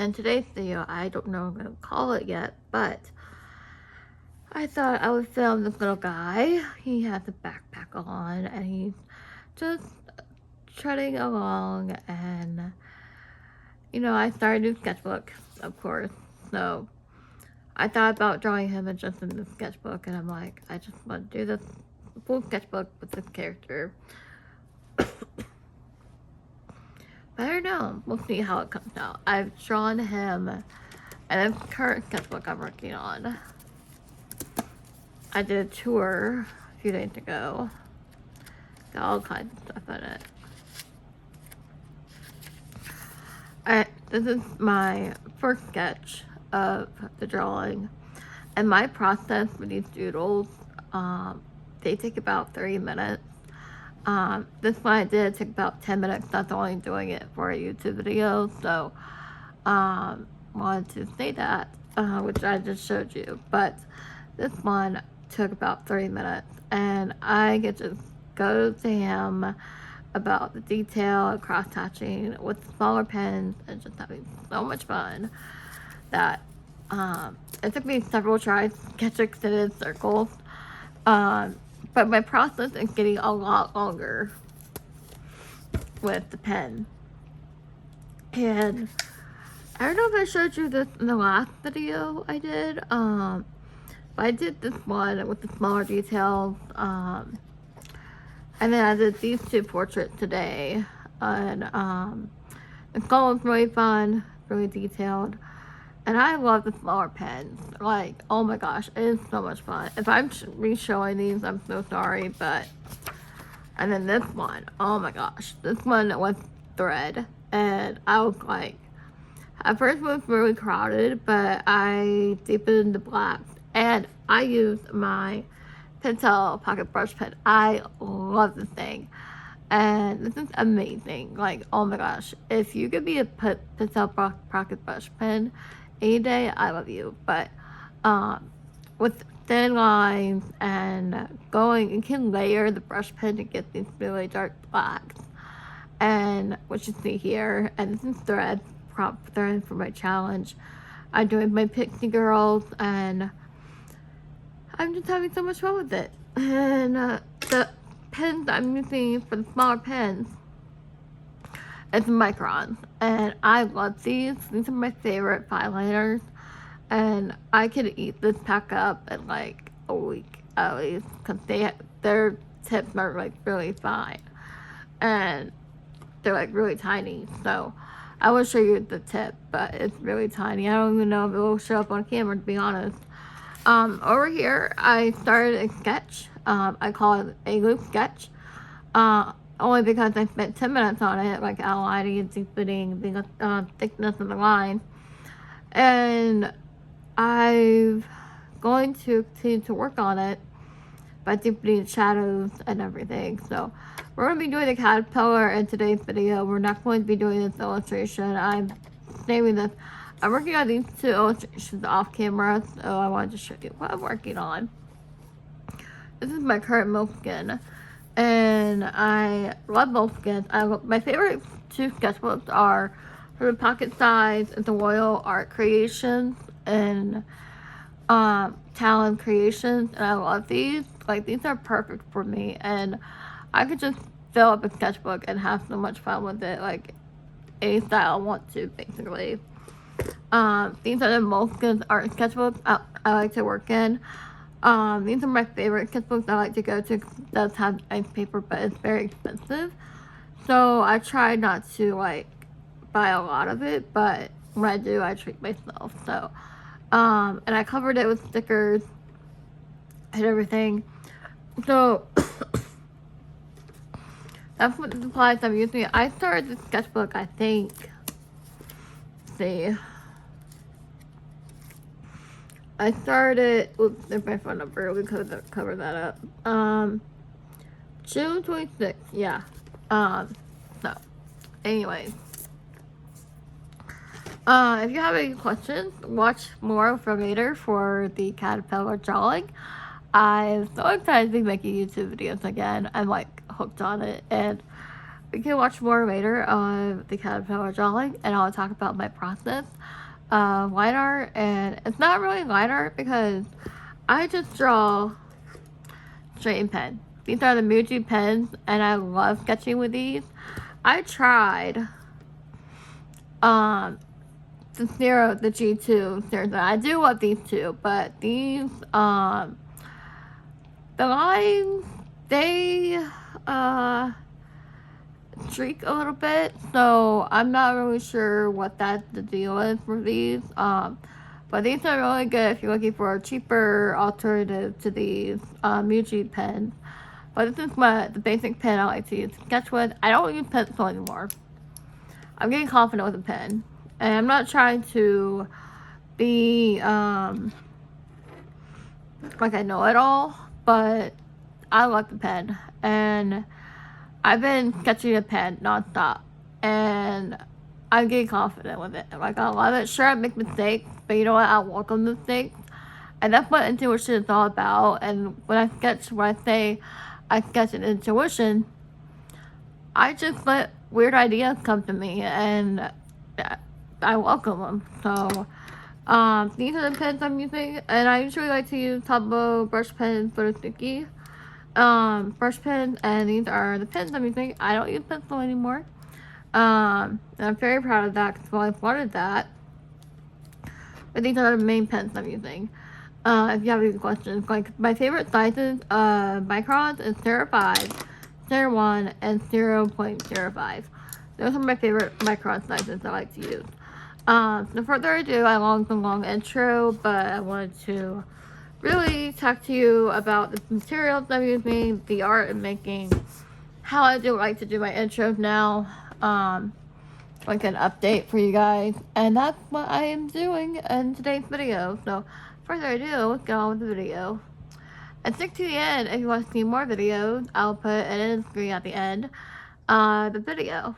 And today's video, I don't know what I'm going to call it yet, but I thought I would film this little guy. He has a backpack on and he's just trotting along, and I started a new sketchbook, of course. So I thought about drawing him just in the sketchbook, and I'm like, I just want to do this full sketchbook with this character. But I don't know. We'll see how it comes out. I've drawn him in the current sketchbook I'm working on. I did a tour a few days ago. Got all kinds of stuff in it. This is my first sketch of the drawing. And my process for these doodles, they take about 30 minutes. This one I did took about 10 minutes. That's only doing it for a YouTube video. So, wanted to say that, which I just showed you. But this one took about 30 minutes. And I get to go to him about the detail and cross-hatching with smaller pens and just having so much fun that it took me several tries to catch extended circles. But my process is getting a lot longer with the pen. And I don't know if I showed you this in the last video I did, but I did this one with the smaller details, and then I did these two portraits today, and the goal was really fun, really detailed. And I love the smaller pens. Like, oh my gosh, it is so much fun. If I'm re-showing these, I'm so sorry, but... And then this one, oh my gosh. This one was thread. And I was like... At first it was really crowded, but I deepened the black. And I used my Pentel pocket brush pen. I love this thing. And this is amazing. Like, oh my gosh. If you could be a Pentel pocket brush pen any day, I love you. But with thin lines and going, you can layer the brush pen to get these really dark blacks, and what you see here. And this is thread, prop thread for my challenge I'm doing my Pixie Girls, and I'm just having so much fun with it. And the pens I'm using for the smaller pens, it's microns, and I love these. These are my favorite filiners, and I could eat this pack up in like a week at least, because their tips are like really fine, and they're like really tiny. So I will show you the tip, but it's really tiny. I don't even know if it will show up on camera, to be honest. Over here I started a sketch. I call it a loop sketch. Only because I spent 10 minutes on it, like outlining and deepening the thickness of the line. And I'm going to continue to work on it by deepening shadows and everything. So we're going to be doing the caterpillar in today's video. We're not going to be doing this illustration. I'm saving this. I'm working on these two illustrations off camera, so I wanted to show you what I'm working on. This is my current moleskin. And I love moleskins. My favorite two sketchbooks are for the pocket size and the Royal Art Creations and Talon Creations. And I love these. Like, these are perfect for me. And I could just fill up a sketchbook and have so much fun with it. Like, any style I want to, basically. These are the moleskins art sketchbooks I like to work in. These are my favorite sketchbooks I like to go to. It does have nice paper, but it's very expensive. So I try not to like buy a lot of it, but when I do, I treat myself. So, and I covered it with stickers and everything. So that's what the supplies I'm using. I started the sketchbook, I think. Let's see. I started, oops, there's my phone number, we could cover that up. June 26th, yeah. So, anyways. If you have any questions, watch more from later for the caterpillar drawing. I'm so excited to be making YouTube videos again. I'm like hooked on it, and we can watch more later on the caterpillar drawing, and I'll talk about my process of line art. And it's not really line art because I just draw straight in pen. These are the Muji pens, and I love sketching with these. I tried the G2. I do love these two, but these the lines, they streak a little bit, so I'm not really sure what the deal is for these. But these are really good if you're looking for a cheaper alternative to these Muji pens. But this is the basic pen I like to use to sketch with. I don't use pencil anymore. I'm getting confident with a pen, and I'm not trying to be like I know it all, but I like the pen, and I've been sketching a pen nonstop, and I'm getting confident with it. Like, I love it. Sure, I make mistakes, but you know what? I welcome mistakes, and that's what intuition is all about. And when I say I sketch an intuition, I just let weird ideas come to me, and I welcome them. So, these are the pens I'm using, and I usually like to use Tombow brush pens for the sticky brush pens, and these are the pens I'm using. I don't use pencil anymore, and I'm very proud of that because I've wanted that. But these are the main pens I'm using. If you have any questions, like my favorite sizes microns is 0.5, 0.1, and 0.05. Those are my favorite micron sizes I like to use. No further ado, I long intro, but I wanted to really talk to you about the materials I'm using, the art I'm making, how I do like to do my intros now, like an update for you guys, and that's what I am doing in today's video. So, further ado, let's get on with the video. And stick to the end if you want to see more videos. I'll put an end screen at the end of the video.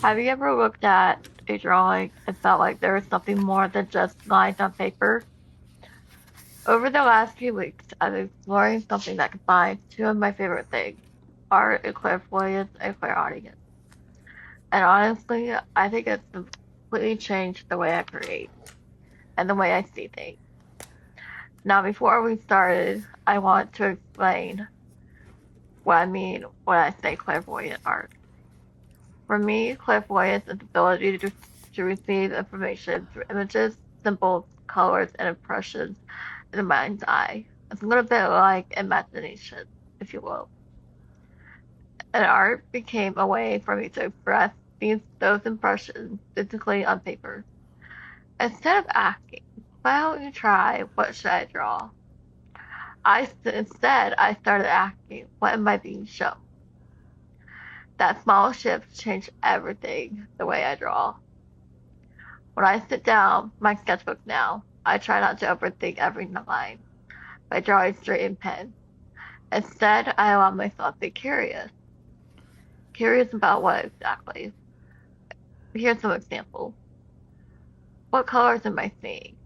Have you ever looked at a drawing and felt like there was something more than just lines on paper? Over the last few weeks, I've been exploring something that combines two of my favorite things, art and clairvoyance and clairaudience. And honestly, I think it's completely changed the way I create and the way I see things. Now, before we started, I want to explain what I mean when I say clairvoyant art. For me, clairvoyance is the ability to receive information through images, symbols, colors, and impressions in the mind's eye. It's a little bit like imagination, if you will. And art became a way for me to express those impressions physically on paper. Instead of asking, why don't you try, what should I draw? Instead, I started asking, what am I being shown? That small shift changed everything the way I draw. When I sit down my sketchbook now, I try not to overthink every line by drawing straight in pen. Instead, I allow myself to be curious. Curious about what exactly. Here's some examples. What colors am I seeing?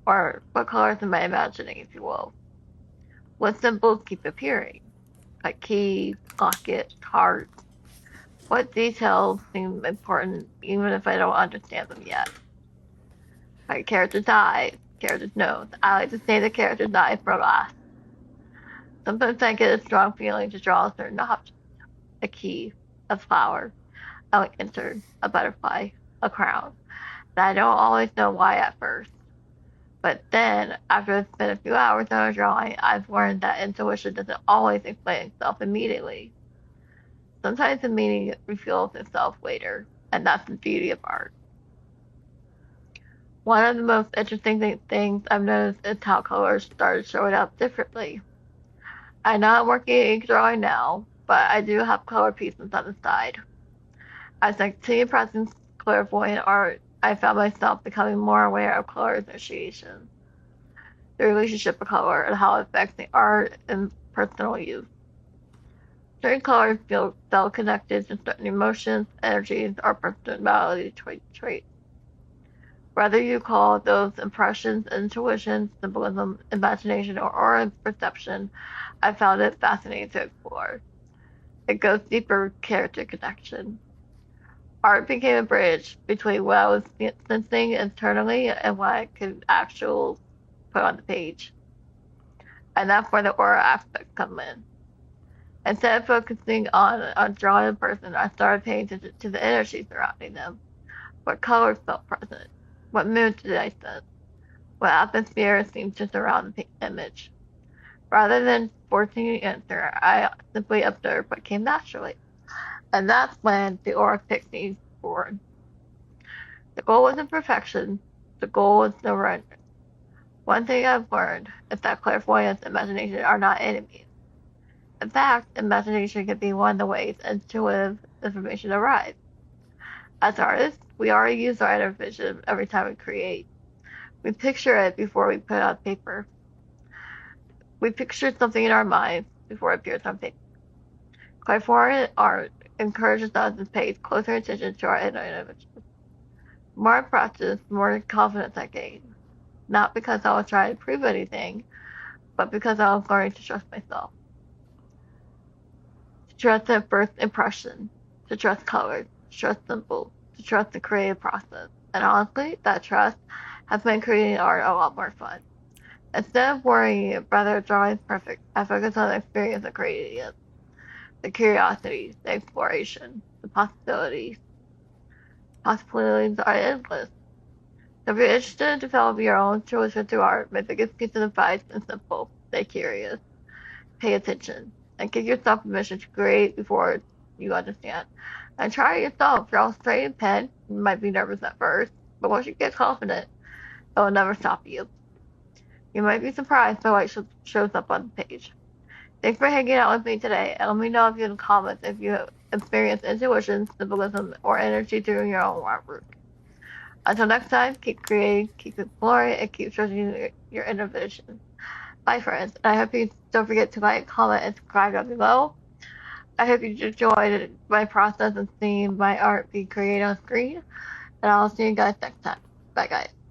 Or what colors am I imagining, if you will? What symbols keep appearing? Like keys, locket, hearts. What details seem important even if I don't understand them yet? Like character's eyes, character's nose. I like to say the character's eyes for last. Sometimes I get a strong feeling to draw a certain object. A key, a flower, a lantern, a butterfly, a crown. And I don't always know why at first. But then, after it's been a few hours on a drawing, I've learned that intuition doesn't always explain itself immediately. Sometimes the meaning reveals itself later, and that's the beauty of art. One of the most interesting things I've noticed is how colors started showing up differently. I'm not working in ink drawing now, but I do have color pieces on the side. As I continue practicing clairvoyant art, I found myself becoming more aware of color association, the relationship of color, and how it affects the art and personal use. Certain colors felt connected to certain emotions, energies, or personality traits. Whether you call those impressions intuition, symbolism, imagination, or perception, I found it fascinating to explore. It goes deeper character connection. Art became a bridge between what I was sensing internally and what I could actually put on the page. And that's where the aura aspects come in. Instead of focusing on drawing a person, I started paying attention to the energy surrounding them. What colors felt present? What mood did I sense? What atmosphere seemed to surround the image? Rather than forcing an answer, I simply observed what came naturally. And that's when the aura technique was born. The goal wasn't perfection, the goal was surrender. One thing I've learned is that clairvoyance and imagination are not enemies. In fact, imagination can be one of the ways intuitive information arrives. As artists, we already use our inner vision every time we create. We picture it before we put it on paper. We picture something in our minds before it appears on paper. Clairvoyant art encourages us to pay closer attention to our inner images. The more I practice, the more confidence I gain. Not because I was trying to prove anything, but because I was learning to trust myself. To trust the first impression, to trust colors, to trust symbols, to trust the creative process. And honestly, that trust has made creating art a lot more fun. Instead of worrying whether a drawing is perfect, I focus on the experience of creating it, the curiosity, the exploration, the possibilities. Possibilities are endless. So if you're interested in developing your own intuition through art, my biggest piece of advice is simple. Stay curious, pay attention, and give yourself permission to create before you understand. And try it yourself. Draw straight and pen. You might be nervous at first, but once you get confident, it will never stop you. You might be surprised by what shows up on the page. Thanks for hanging out with me today, and let me know if you in the comments if you experience intuition, symbolism, or energy during your own artwork. Until next time, keep creating, keep exploring, and keep trusting your inner vision. Bye, friends. And I hope you don't forget to like, comment, and subscribe down below. I hope you enjoyed my process of seeing my art be created on screen, and I'll see you guys next time. Bye, guys.